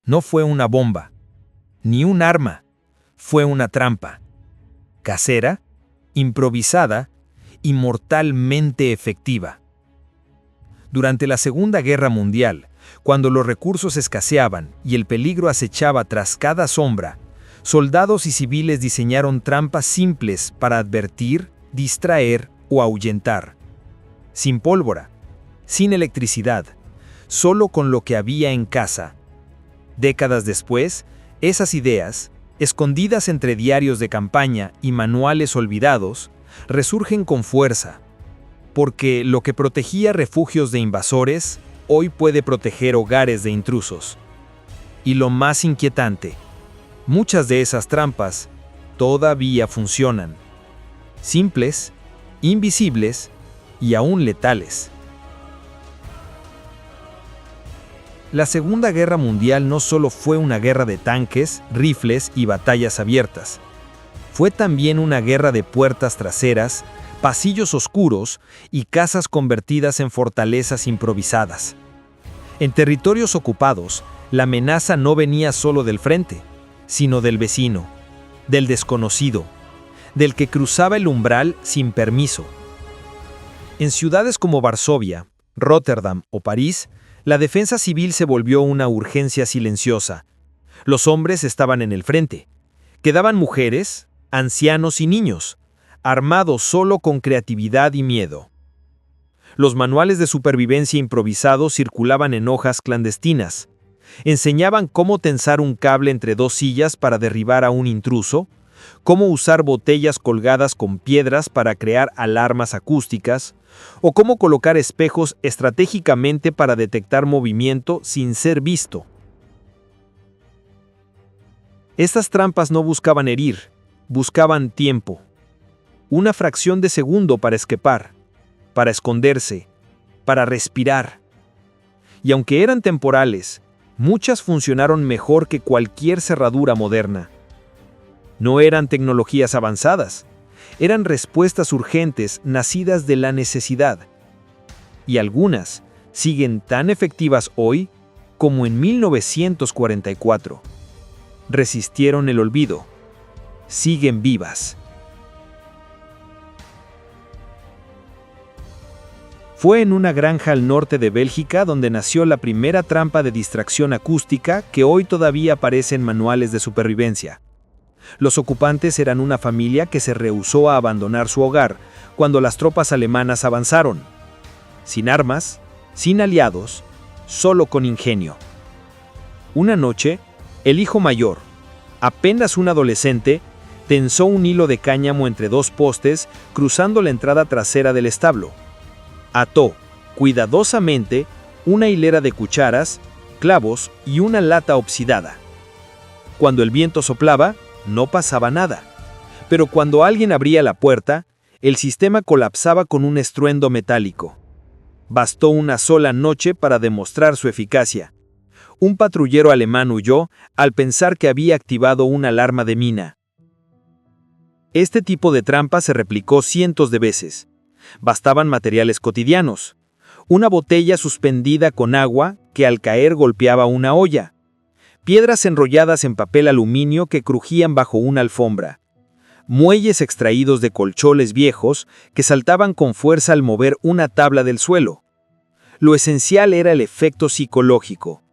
No fue una bomba, ni un arma, fue una trampa. Casera, improvisada y mortalmente efectiva. Durante la Segunda Guerra Mundial, cuando los recursos escaseaban y el peligro acechaba tras cada sombra, soldados y civiles diseñaron trampas simples para advertir, distraer o ahuyentar. Sin pólvora, sin electricidad, solo con lo que había en casa. Décadas después, esas ideas, escondidas entre diarios de campaña y manuales olvidados, resurgen con fuerza, porque lo que protegía refugios de invasores, hoy puede proteger hogares de intrusos. Y lo más inquietante, muchas de esas trampas todavía funcionan. Simples, invisibles y aún letales. La Segunda Guerra Mundial no solo fue una guerra de tanques, rifles y batallas abiertas. Fue también una guerra de puertas traseras, pasillos oscuros y casas convertidas en fortalezas improvisadas. En territorios ocupados, la amenaza no venía solo del frente, sino del vecino, del desconocido, del que cruzaba el umbral sin permiso. En ciudades como Varsovia, Rotterdam o París, la defensa civil se volvió una urgencia silenciosa. Los hombres estaban en el frente. Quedaban mujeres, ancianos y niños, armados solo con creatividad y miedo. Los manuales de supervivencia improvisados circulaban en hojas clandestinas. Enseñaban cómo tensar un cable entre dos sillas para derribar a un intruso, cómo usar botellas colgadas con piedras para crear alarmas acústicas, o cómo colocar espejos estratégicamente para detectar movimiento sin ser visto. Estas trampas no buscaban herir, buscaban tiempo. Una fracción de segundo para escapar, para esconderse, para respirar. Y aunque eran temporales, muchas funcionaron mejor que cualquier cerradura moderna. No eran tecnologías avanzadas, eran respuestas urgentes nacidas de la necesidad. Y algunas siguen tan efectivas hoy como en 1944. Resistieron el olvido. Siguen vivas. Fue en una granja al norte de Bélgica donde nació la primera trampa de distracción acústica que hoy todavía aparece en manuales de supervivencia. Los ocupantes eran una familia que se rehusó a abandonar su hogar cuando las tropas alemanas avanzaron. Sin armas, sin aliados, solo con ingenio. Una noche, el hijo mayor, apenas un adolescente, tensó un hilo de cáñamo entre dos postes cruzando la entrada trasera del establo. Ató, cuidadosamente, una hilera de cucharas, clavos y una lata oxidada. Cuando el viento soplaba, no pasaba nada, pero cuando alguien abría la puerta, el sistema colapsaba con un estruendo metálico. Bastó una sola noche para demostrar su eficacia. Un patrullero alemán huyó al pensar que había activado una alarma de mina. Este tipo de trampa se replicó cientos de veces. Bastaban materiales cotidianos. Una botella suspendida con agua que al caer golpeaba una olla. Piedras enrolladas en papel aluminio que crujían bajo una alfombra. Muelles extraídos de colchones viejos que saltaban con fuerza al mover una tabla del suelo. Lo esencial era el efecto psicológico.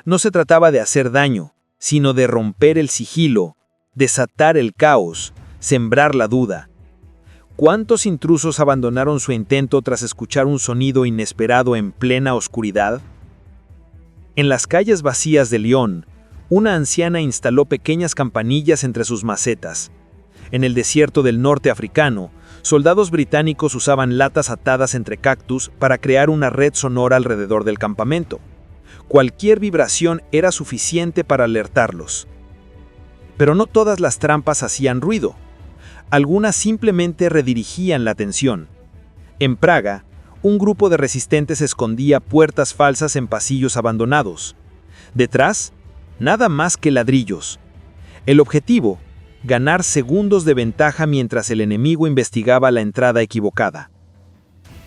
No se trataba de hacer daño, sino de romper el sigilo, desatar el caos, sembrar la duda. ¿Cuántos intrusos abandonaron su intento tras escuchar un sonido inesperado en plena oscuridad? En las calles vacías de Lyon, una anciana instaló pequeñas campanillas entre sus macetas. En el desierto del norte africano, soldados británicos usaban latas atadas entre cactus para crear una red sonora alrededor del campamento. Cualquier vibración era suficiente para alertarlos. Pero no todas las trampas hacían ruido. Algunas simplemente redirigían la atención. En Praga, un grupo de resistentes escondía puertas falsas en pasillos abandonados. Detrás, nada más que ladrillos. El objetivo, ganar segundos de ventaja mientras el enemigo investigaba la entrada equivocada.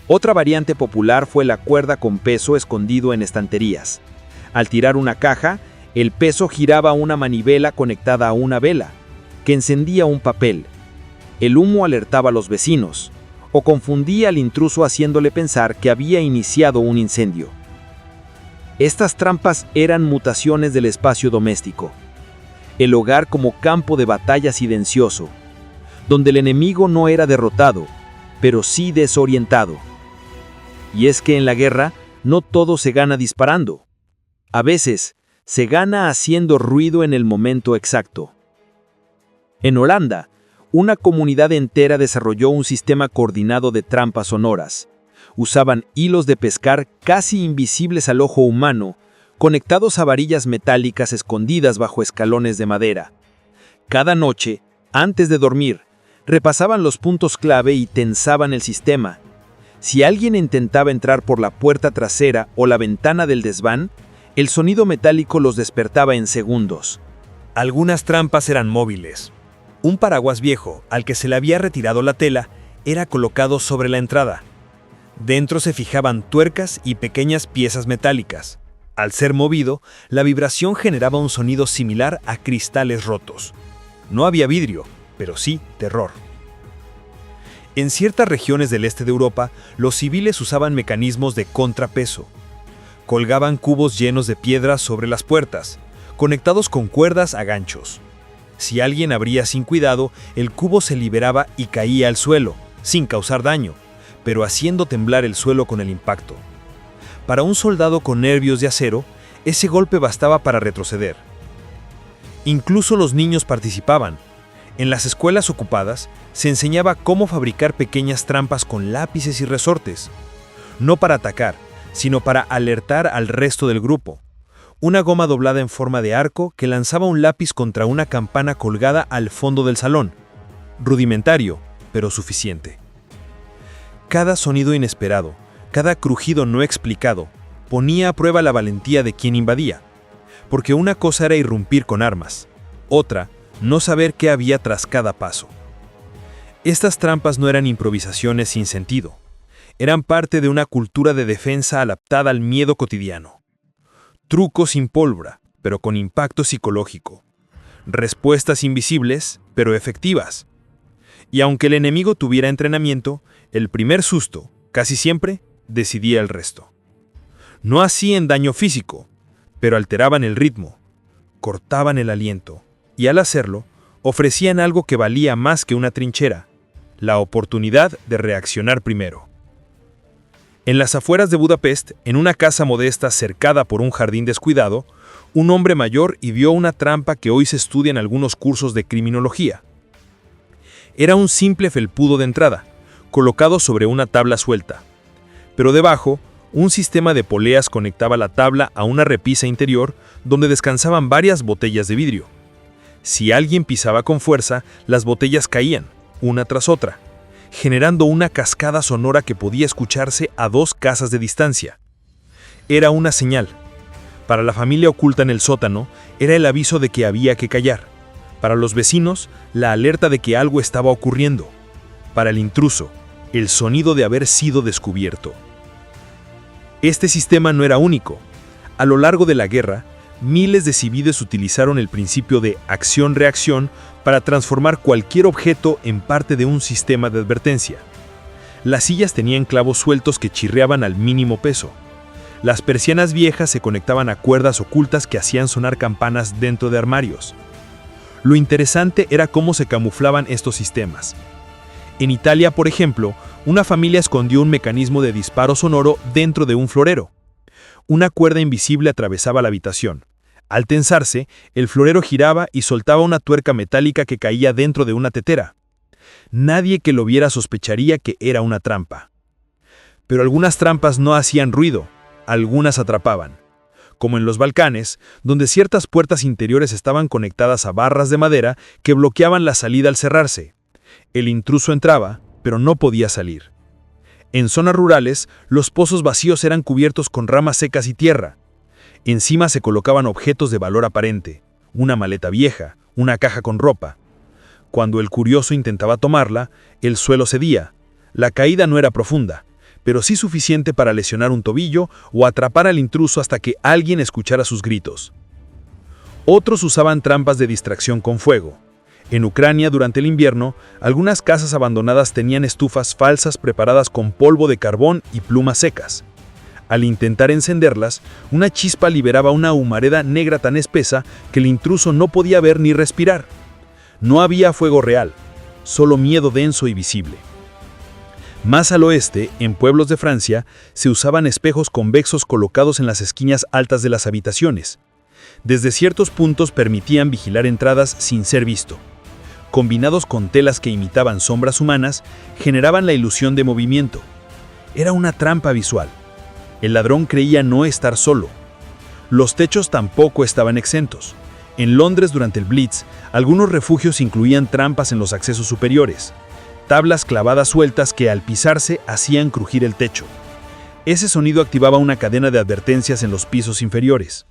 Otra variante popular fue la cuerda con peso escondido en estanterías. Al tirar una caja, El peso giraba una manivela conectada a una vela, que encendía un papel. El humo alertaba a los vecinos, o confundía al intruso haciéndole pensar que había iniciado un incendio. Estas trampas eran mutaciones del espacio doméstico, el hogar como campo de batalla silencioso, donde el enemigo no era derrotado, pero sí desorientado. Y es que en la guerra no todo se gana disparando. A veces se gana haciendo ruido en el momento exacto. En Holanda, una comunidad entera desarrolló un sistema coordinado de trampas sonoras. Usaban hilos de pescar casi invisibles al ojo humano, conectados a varillas metálicas escondidas bajo escalones de madera. Cada noche, antes de dormir, repasaban los puntos clave y tensaban el sistema. Si alguien intentaba entrar por la puerta trasera o la ventana del desván, el sonido metálico los despertaba en segundos. Algunas trampas eran móviles. Un paraguas viejo, al que se le había retirado la tela, era colocado sobre la entrada. Dentro se fijaban tuercas y pequeñas piezas metálicas. Al ser movido, la vibración generaba un sonido similar a cristales rotos. No había vidrio, pero sí terror. En ciertas regiones del este de Europa, los civiles usaban mecanismos de contrapeso. Colgaban cubos llenos de piedras sobre las puertas, conectados con cuerdas a ganchos. Si alguien abría sin cuidado, el cubo se liberaba y caía al suelo, sin causar daño, pero haciendo temblar el suelo con el impacto. Para un soldado con nervios de acero, ese golpe bastaba para retroceder. Incluso los niños participaban. En las escuelas ocupadas se enseñaba cómo fabricar pequeñas trampas con lápices y resortes, no para atacar, sino para alertar al resto del grupo. Una goma doblada en forma de arco que lanzaba un lápiz contra una campana colgada al fondo del salón. Rudimentario, pero suficiente. Cada sonido inesperado, cada crujido no explicado, ponía a prueba la valentía de quien invadía. Porque una cosa era irrumpir con armas, otra, no saber qué había tras cada paso. Estas trampas no eran improvisaciones sin sentido. Eran parte de una cultura de defensa adaptada al miedo cotidiano. Trucos sin pólvora, pero con impacto psicológico. Respuestas invisibles, pero efectivas. Y aunque el enemigo tuviera entrenamiento, el primer susto, casi siempre, decidía el resto. No hacían daño físico, pero alteraban el ritmo, cortaban el aliento, y al hacerlo, ofrecían algo que valía más que una trinchera, la oportunidad de reaccionar primero. En las afueras de Budapest, en una casa modesta cercada por un jardín descuidado, un hombre mayor vio una trampa que hoy se estudia en algunos cursos de criminología. Era un simple felpudo de entrada, colocado sobre una tabla suelta. Pero debajo, un sistema de poleas conectaba la tabla a una repisa interior donde descansaban varias botellas de vidrio. Si alguien pisaba con fuerza, las botellas caían, una tras otra, generando una cascada sonora que podía escucharse a 2 casas de distancia. Era una señal. Para la familia oculta en el sótano, era el aviso de que había que callar. Para los vecinos, la alerta de que algo estaba ocurriendo. Para el intruso, el sonido de haber sido descubierto. Este sistema no era único. A lo largo de la guerra, miles de civiles utilizaron el principio de acción-reacción para transformar cualquier objeto en parte de un sistema de advertencia. Las sillas tenían clavos sueltos que chirriaban al mínimo peso. Las persianas viejas se conectaban a cuerdas ocultas que hacían sonar campanas dentro de armarios. Lo interesante era cómo se camuflaban estos sistemas. En Italia, por ejemplo, una familia escondió un mecanismo de disparo sonoro dentro de un florero. Una cuerda invisible atravesaba la habitación. Al tensarse, el florero giraba y soltaba una tuerca metálica que caía dentro de una tetera. Nadie que lo viera sospecharía que era una trampa. Pero algunas trampas no hacían ruido, algunas atrapaban. Como en los Balcanes, donde ciertas puertas interiores estaban conectadas a barras de madera que bloqueaban la salida al cerrarse. El intruso entraba, pero no podía salir. En zonas rurales, los pozos vacíos eran cubiertos con ramas secas y tierra. Encima se colocaban objetos de valor aparente, una maleta vieja, una caja con ropa. Cuando el curioso intentaba tomarla, el suelo cedía. La caída no era profunda, pero sí suficiente para lesionar un tobillo o atrapar al intruso hasta que alguien escuchara sus gritos. Otros usaban trampas de distracción con fuego. En Ucrania, durante el invierno, algunas casas abandonadas tenían estufas falsas preparadas con polvo de carbón y plumas secas. Al intentar encenderlas, una chispa liberaba una humareda negra tan espesa que el intruso no podía ver ni respirar. No había fuego real, solo miedo denso y visible. Más al oeste, en pueblos de Francia, se usaban espejos convexos colocados en las esquinas altas de las habitaciones. Desde ciertos puntos permitían vigilar entradas sin ser visto. Combinados con telas que imitaban sombras humanas, generaban la ilusión de movimiento. Era una trampa visual. El ladrón creía no estar solo. Los techos tampoco estaban exentos. En Londres, durante el Blitz, algunos refugios incluían trampas en los accesos superiores, tablas clavadas sueltas que al pisarse hacían crujir el techo. Ese sonido activaba una cadena de advertencias en los pisos inferiores.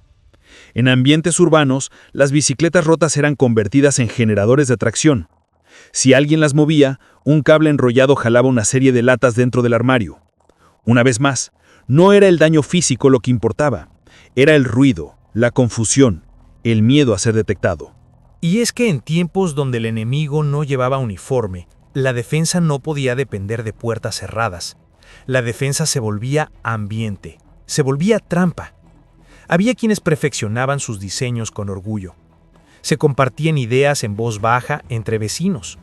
En ambientes urbanos, las bicicletas rotas eran convertidas en generadores de tracción. Si alguien las movía, un cable enrollado jalaba una serie de latas dentro del armario. Una vez más, no era el daño físico lo que importaba, era el ruido, la confusión, el miedo a ser detectado. Y es que en tiempos donde el enemigo no llevaba uniforme, la defensa no podía depender de puertas cerradas. La defensa se volvía ambiente, se volvía trampa. Había quienes perfeccionaban sus diseños con orgullo. Se compartían ideas en voz baja entre vecinos.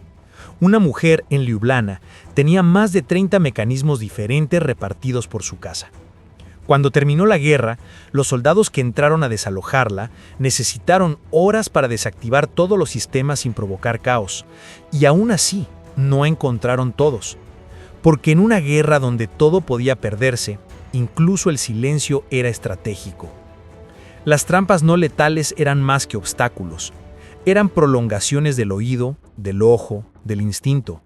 Una mujer en Ljubljana tenía más de 30 mecanismos diferentes repartidos por su casa. Cuando terminó la guerra, los soldados que entraron a desalojarla necesitaron horas para desactivar todos los sistemas sin provocar caos, y aún así no encontraron todos. Porque en una guerra donde todo podía perderse, incluso el silencio era estratégico. Las trampas no letales eran más que obstáculos. Eran prolongaciones del oído, del ojo, del instinto.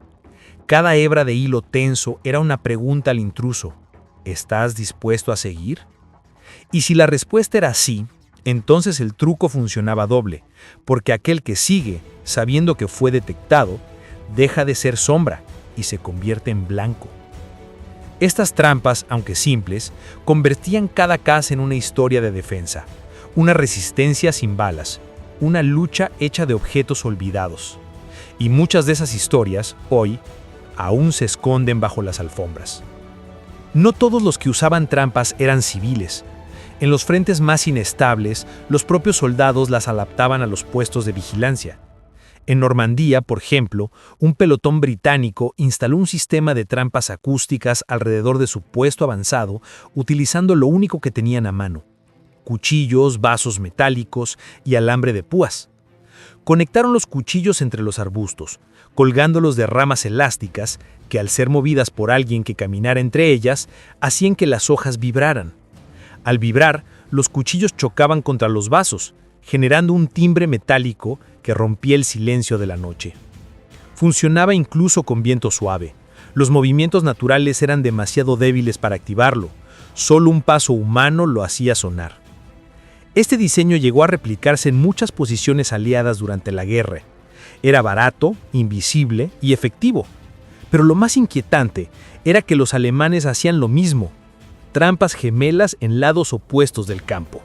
Cada hebra de hilo tenso era una pregunta al intruso. ¿Estás dispuesto a seguir? Y si la respuesta era sí, entonces el truco funcionaba doble, porque aquel que sigue, sabiendo que fue detectado, deja de ser sombra y se convierte en blanco. Estas trampas, aunque simples, convertían cada casa en una historia de defensa, una resistencia sin balas, una lucha hecha de objetos olvidados. Y muchas de esas historias, hoy, aún se esconden bajo las alfombras. No todos los que usaban trampas eran civiles. En los frentes más inestables, los propios soldados las adaptaban a los puestos de vigilancia. En Normandía, por ejemplo, un pelotón británico instaló un sistema de trampas acústicas alrededor de su puesto avanzado, utilizando lo único que tenían a mano: cuchillos, vasos metálicos y alambre de púas. Conectaron los cuchillos entre los arbustos, colgándolos de ramas elásticas que, al ser movidas por alguien que caminara entre ellas, hacían que las hojas vibraran. Al vibrar, los cuchillos chocaban contra los vasos, generando un timbre metálico que rompía el silencio de la noche. Funcionaba incluso con viento suave. Los movimientos naturales eran demasiado débiles para activarlo. Solo un paso humano lo hacía sonar. Este diseño llegó a replicarse en muchas posiciones aliadas durante la guerra. Era barato, invisible y efectivo. Pero lo más inquietante era que los alemanes hacían lo mismo: trampas gemelas en lados opuestos del campo.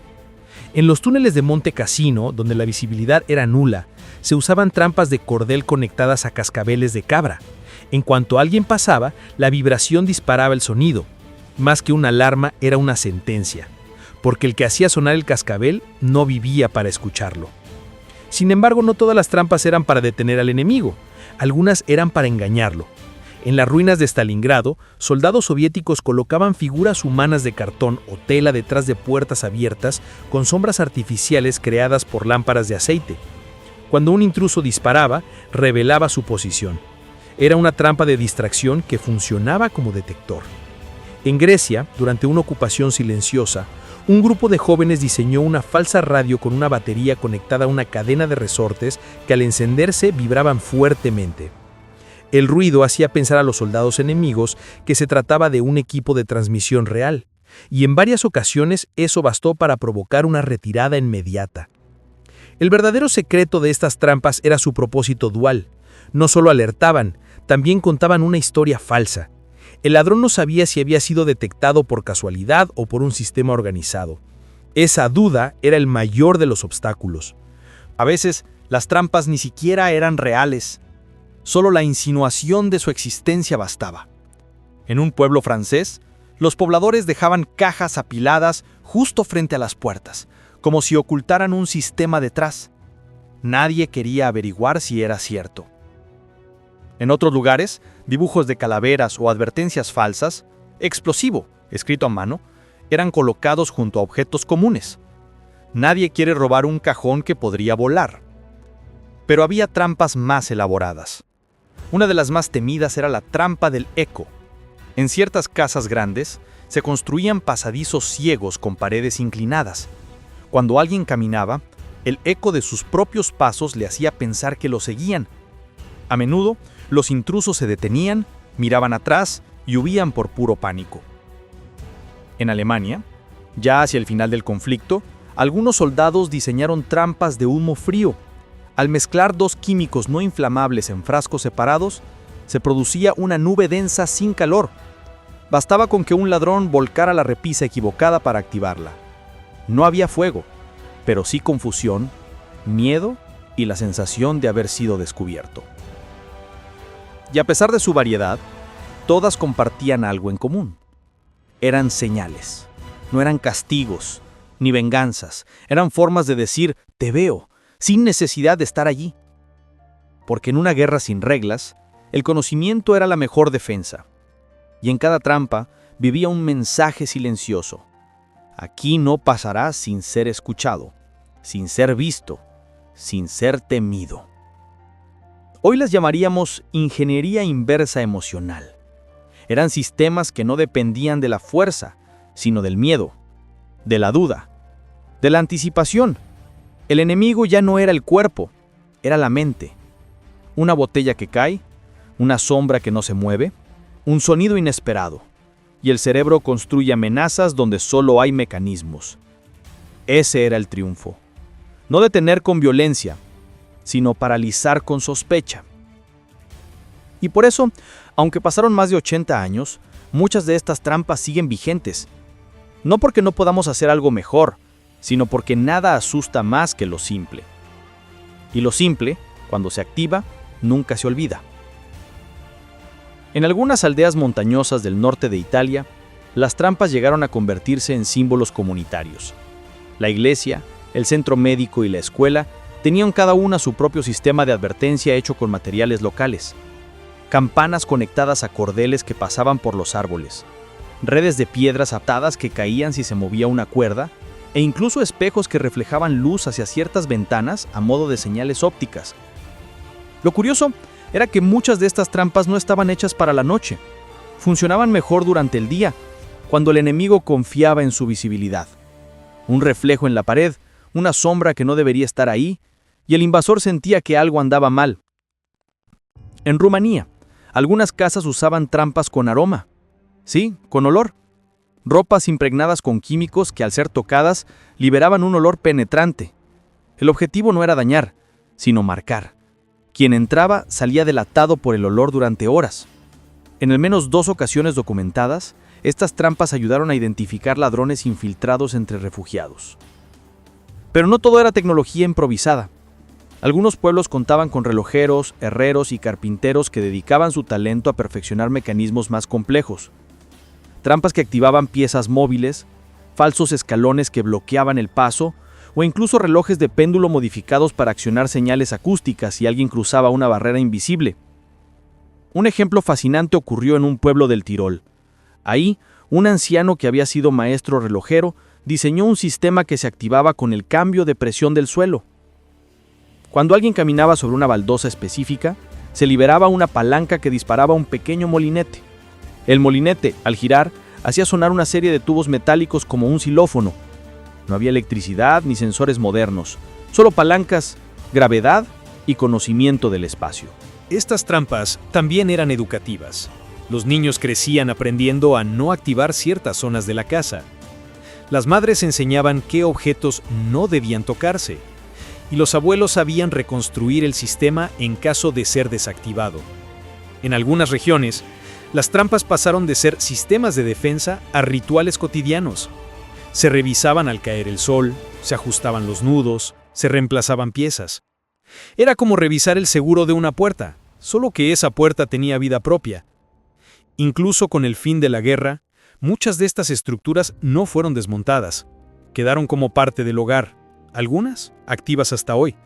En los túneles de Monte Cassino, donde la visibilidad era nula, se usaban trampas de cordel conectadas a cascabeles de cabra. En cuanto alguien pasaba, la vibración disparaba el sonido. Más que una alarma, era una sentencia, porque el que hacía sonar el cascabel no vivía para escucharlo. Sin embargo, no todas las trampas eran para detener al enemigo. Algunas eran para engañarlo. En las ruinas de Stalingrado, soldados soviéticos colocaban figuras humanas de cartón o tela detrás de puertas abiertas con sombras artificiales creadas por lámparas de aceite. Cuando un intruso disparaba, revelaba su posición. Era una trampa de distracción que funcionaba como detector. En Grecia, durante una ocupación silenciosa, un grupo de jóvenes diseñó una falsa radio con una batería conectada a una cadena de resortes que, al encenderse, vibraban fuertemente. El ruido hacía pensar a los soldados enemigos que se trataba de un equipo de transmisión real, y en varias ocasiones eso bastó para provocar una retirada inmediata. El verdadero secreto de estas trampas era su propósito dual. No solo alertaban, también contaban una historia falsa. El ladrón no sabía si había sido detectado por casualidad o por un sistema organizado. Esa duda era el mayor de los obstáculos. A veces, las trampas ni siquiera eran reales. Solo la insinuación de su existencia bastaba. En un pueblo francés, los pobladores dejaban cajas apiladas justo frente a las puertas, como si ocultaran un sistema detrás. Nadie quería averiguar si era cierto. En otros lugares, dibujos de calaveras o advertencias falsas, explosivo, escrito a mano, eran colocados junto a objetos comunes. Nadie quiere robar un cajón que podría volar. Pero había trampas más elaboradas. Una de las más temidas era la trampa del eco. En ciertas casas grandes, se construían pasadizos ciegos con paredes inclinadas. Cuando alguien caminaba, el eco de sus propios pasos le hacía pensar que lo seguían. A menudo, los intrusos se detenían, miraban atrás y huían por puro pánico. En Alemania, ya hacia el final del conflicto, algunos soldados diseñaron trampas de humo frío. Al mezclar dos químicos no inflamables en frascos separados, se producía una nube densa sin calor. Bastaba con que un ladrón volcara la repisa equivocada para activarla. No había fuego, pero sí confusión, miedo y la sensación de haber sido descubierto. Y a pesar de su variedad, todas compartían algo en común. Eran señales, no eran castigos ni venganzas, eran formas de decir «te veo», sin necesidad de estar allí. Porque en una guerra sin reglas, el conocimiento era la mejor defensa. Y en cada trampa vivía un mensaje silencioso. Aquí no pasará sin ser escuchado, sin ser visto, sin ser temido. Hoy las llamaríamos ingeniería inversa emocional. Eran sistemas que no dependían de la fuerza, sino del miedo, de la duda, de la anticipación. El enemigo ya no era el cuerpo, era la mente. Una botella que cae, una sombra que no se mueve, un sonido inesperado. Y el cerebro construye amenazas donde solo hay mecanismos. Ese era el triunfo. No detener con violencia, sino paralizar con sospecha. Y por eso, aunque pasaron más de 80 años, muchas de estas trampas siguen vigentes. No porque no podamos hacer algo mejor, sino porque nada asusta más que lo simple. Y lo simple, cuando se activa, nunca se olvida. En algunas aldeas montañosas del norte de Italia, las trampas llegaron a convertirse en símbolos comunitarios. La iglesia, el centro médico y la escuela tenían cada una su propio sistema de advertencia hecho con materiales locales. Campanas conectadas a cordeles que pasaban por los árboles, redes de piedras atadas que caían si se movía una cuerda, e incluso espejos que reflejaban luz hacia ciertas ventanas a modo de señales ópticas. Lo curioso era que muchas de estas trampas no estaban hechas para la noche. Funcionaban mejor durante el día, cuando el enemigo confiaba en su visibilidad. Un reflejo en la pared, una sombra que no debería estar ahí, y el invasor sentía que algo andaba mal. En Rumanía, algunas casas usaban trampas con aroma. Sí, con olor. Ropas impregnadas con químicos que al ser tocadas liberaban un olor penetrante. El objetivo no era dañar, sino marcar. Quien entraba salía delatado por el olor durante horas. En al menos 2 ocasiones documentadas, estas trampas ayudaron a identificar ladrones infiltrados entre refugiados. Pero no todo era tecnología improvisada. Algunos pueblos contaban con relojeros, herreros y carpinteros que dedicaban su talento a perfeccionar mecanismos más complejos. Trampas que activaban piezas móviles, falsos escalones que bloqueaban el paso, o incluso relojes de péndulo modificados para accionar señales acústicas si alguien cruzaba una barrera invisible. Un ejemplo fascinante ocurrió en un pueblo del Tirol. Ahí, un anciano que había sido maestro relojero diseñó un sistema que se activaba con el cambio de presión del suelo. Cuando alguien caminaba sobre una baldosa específica, se liberaba una palanca que disparaba un pequeño molinete. El molinete, al girar, hacía sonar una serie de tubos metálicos como un xilófono. No había electricidad ni sensores modernos, solo palancas, gravedad y conocimiento del espacio. Estas trampas también eran educativas. Los niños crecían aprendiendo a no activar ciertas zonas de la casa. Las madres enseñaban qué objetos no debían tocarse, y los abuelos sabían reconstruir el sistema en caso de ser desactivado. En algunas regiones, las trampas pasaron de ser sistemas de defensa a rituales cotidianos. Se revisaban al caer el sol, se ajustaban los nudos, se reemplazaban piezas. Era como revisar el seguro de una puerta, solo que esa puerta tenía vida propia. Incluso con el fin de la guerra, muchas de estas estructuras no fueron desmontadas. Quedaron como parte del hogar, algunas activas hasta hoy.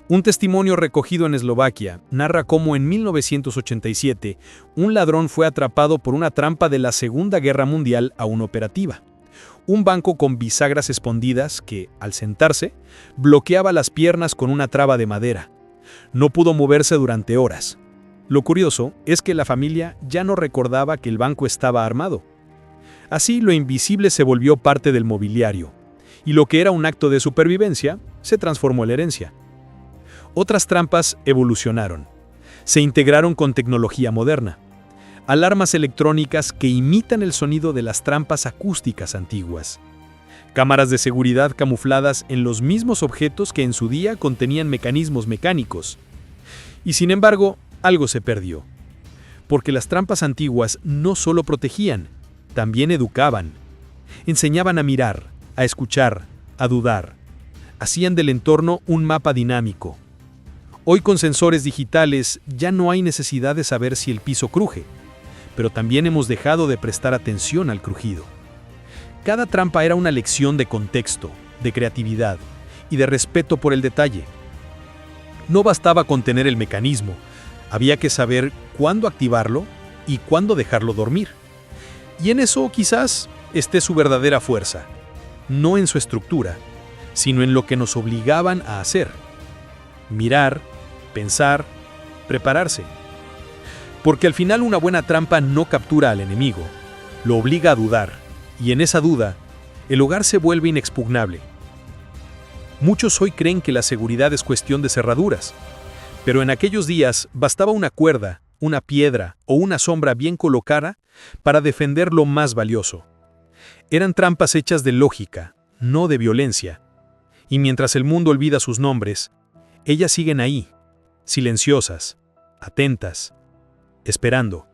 Un testimonio recogido en Eslovaquia narra cómo en 1987 un ladrón fue atrapado por una trampa de la Segunda Guerra Mundial aún operativa. Un banco con bisagras escondidas que, al sentarse, bloqueaba las piernas con una traba de madera. No pudo moverse durante horas. Lo curioso es que la familia ya no recordaba que el banco estaba armado. Así, lo invisible se volvió parte del mobiliario, y lo que era un acto de supervivencia se transformó en herencia. Otras trampas evolucionaron. Se integraron con tecnología moderna. Alarmas electrónicas que imitan el sonido de las trampas acústicas antiguas. Cámaras de seguridad camufladas en los mismos objetos que en su día contenían mecanismos mecánicos. Y sin embargo, algo se perdió. Porque las trampas antiguas no solo protegían, también educaban. Enseñaban a mirar, a escuchar, a dudar. Hacían del entorno un mapa dinámico. Hoy con sensores digitales ya no hay necesidad de saber si el piso cruje, pero también hemos dejado de prestar atención al crujido. Cada trampa era una lección de contexto, de creatividad y de respeto por el detalle. No bastaba con tener el mecanismo, había que saber cuándo activarlo y cuándo dejarlo dormir. Y en eso quizás esté su verdadera fuerza, no en su estructura, sino en lo que nos obligaban a hacer. Mirar, pensar, prepararse. Porque al final una buena trampa no captura al enemigo, lo obliga a dudar, y en esa duda, el hogar se vuelve inexpugnable. Muchos hoy creen que la seguridad es cuestión de cerraduras, pero en aquellos días bastaba una cuerda, una piedra o una sombra bien colocada para defender lo más valioso. Eran trampas hechas de lógica, no de violencia. Y mientras el mundo olvida sus nombres, ellas siguen ahí, silenciosas, atentas, esperando.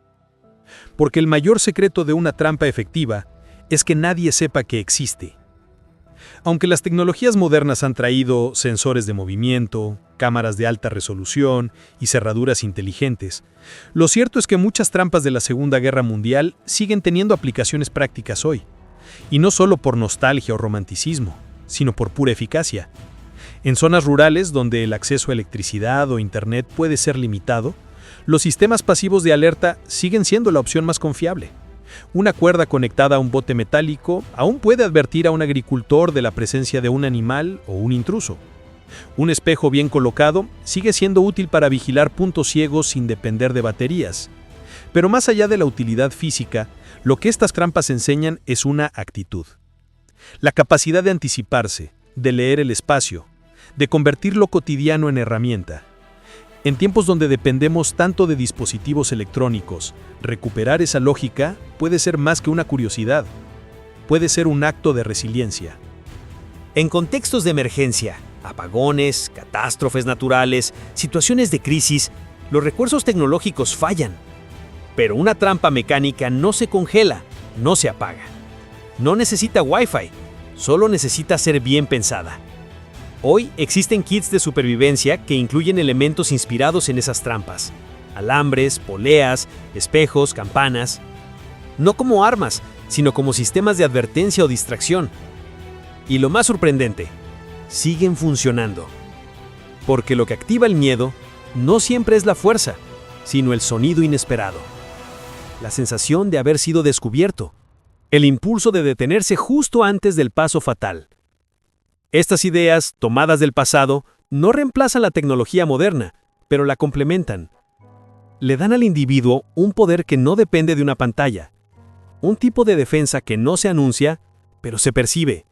Porque el mayor secreto de una trampa efectiva es que nadie sepa que existe. Aunque las tecnologías modernas han traído sensores de movimiento, cámaras de alta resolución y cerraduras inteligentes, lo cierto es que muchas trampas de la Segunda Guerra Mundial siguen teniendo aplicaciones prácticas hoy. Y no solo por nostalgia o romanticismo, sino por pura eficacia. En zonas rurales donde el acceso a electricidad o internet puede ser limitado, los sistemas pasivos de alerta siguen siendo la opción más confiable. Una cuerda conectada a un bote metálico aún puede advertir a un agricultor de la presencia de un animal o un intruso. Un espejo bien colocado sigue siendo útil para vigilar puntos ciegos sin depender de baterías. Pero más allá de la utilidad física, lo que estas trampas enseñan es una actitud. La capacidad de anticiparse, de leer el espacio, de convertir lo cotidiano en herramienta. En tiempos donde dependemos tanto de dispositivos electrónicos, recuperar esa lógica puede ser más que una curiosidad. Puede ser un acto de resiliencia. En contextos de emergencia, apagones, catástrofes naturales, situaciones de crisis, los recursos tecnológicos fallan. Pero una trampa mecánica no se congela, no se apaga. No necesita Wi-Fi, solo necesita ser bien pensada. Hoy existen kits de supervivencia que incluyen elementos inspirados en esas trampas. Alambres, poleas, espejos, campanas. No como armas, sino como sistemas de advertencia o distracción. Y lo más sorprendente, siguen funcionando. Porque lo que activa el miedo no siempre es la fuerza, sino el sonido inesperado. La sensación de haber sido descubierto. El impulso de detenerse justo antes del paso fatal. Estas ideas, tomadas del pasado, no reemplazan la tecnología moderna, pero la complementan. Le dan al individuo un poder que no depende de una pantalla. Un tipo de defensa que no se anuncia, pero se percibe.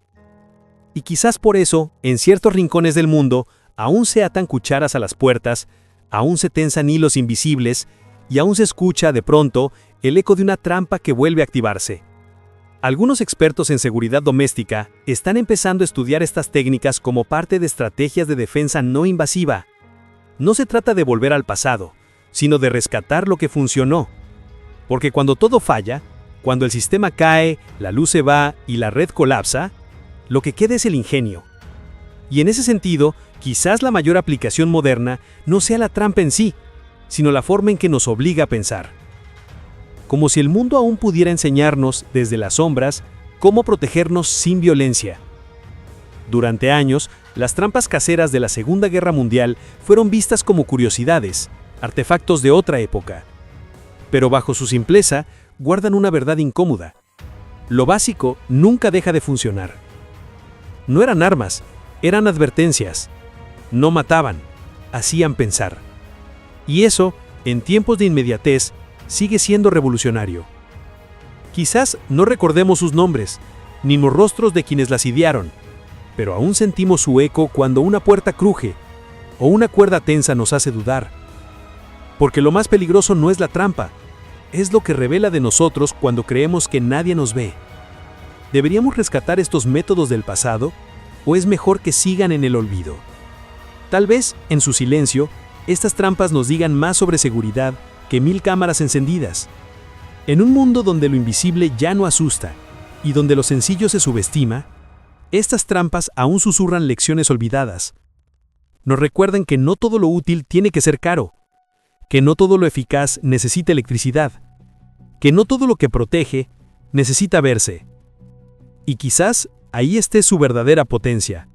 Y quizás por eso, en ciertos rincones del mundo, aún se atan cucharas a las puertas, aún se tensan hilos invisibles, y aún se escucha, de pronto, el eco de una trampa que vuelve a activarse. Algunos expertos en seguridad doméstica están empezando a estudiar estas técnicas como parte de estrategias de defensa no invasiva. No se trata de volver al pasado, sino de rescatar lo que funcionó. Porque cuando todo falla, Cuando el sistema cae, la luz se va y la red colapsa, lo que queda es el ingenio. Y en ese sentido, quizás la mayor aplicación moderna no sea la trampa en sí, sino la forma en que nos obliga a pensar. Como si el mundo aún pudiera enseñarnos, desde las sombras, cómo protegernos sin violencia. Durante años, las trampas caseras de la Segunda Guerra Mundial fueron vistas como curiosidades, artefactos de otra época. Pero bajo su simpleza, guardan una verdad incómoda. Lo básico nunca deja de funcionar. No eran armas, eran advertencias. No mataban, hacían pensar. Y eso, en tiempos de inmediatez, sigue siendo revolucionario. Quizás no recordemos sus nombres, ni los rostros de quienes las idearon, pero aún sentimos su eco cuando una puerta cruje o una cuerda tensa nos hace dudar. Porque lo más peligroso no es la trampa, es lo que revela de nosotros cuando creemos que nadie nos ve. ¿Deberíamos rescatar estos métodos del pasado o es mejor que sigan en el olvido? Tal vez, en su silencio, estas trampas nos digan más sobre seguridad que 1000 cámaras encendidas. En un mundo donde lo invisible ya no asusta y donde lo sencillo se subestima, estas trampas aún susurran lecciones olvidadas. Nos recuerdan que no todo lo útil tiene que ser caro, que no todo lo eficaz necesita electricidad, que no todo lo que protege necesita verse. Y quizás ahí esté su verdadera potencia,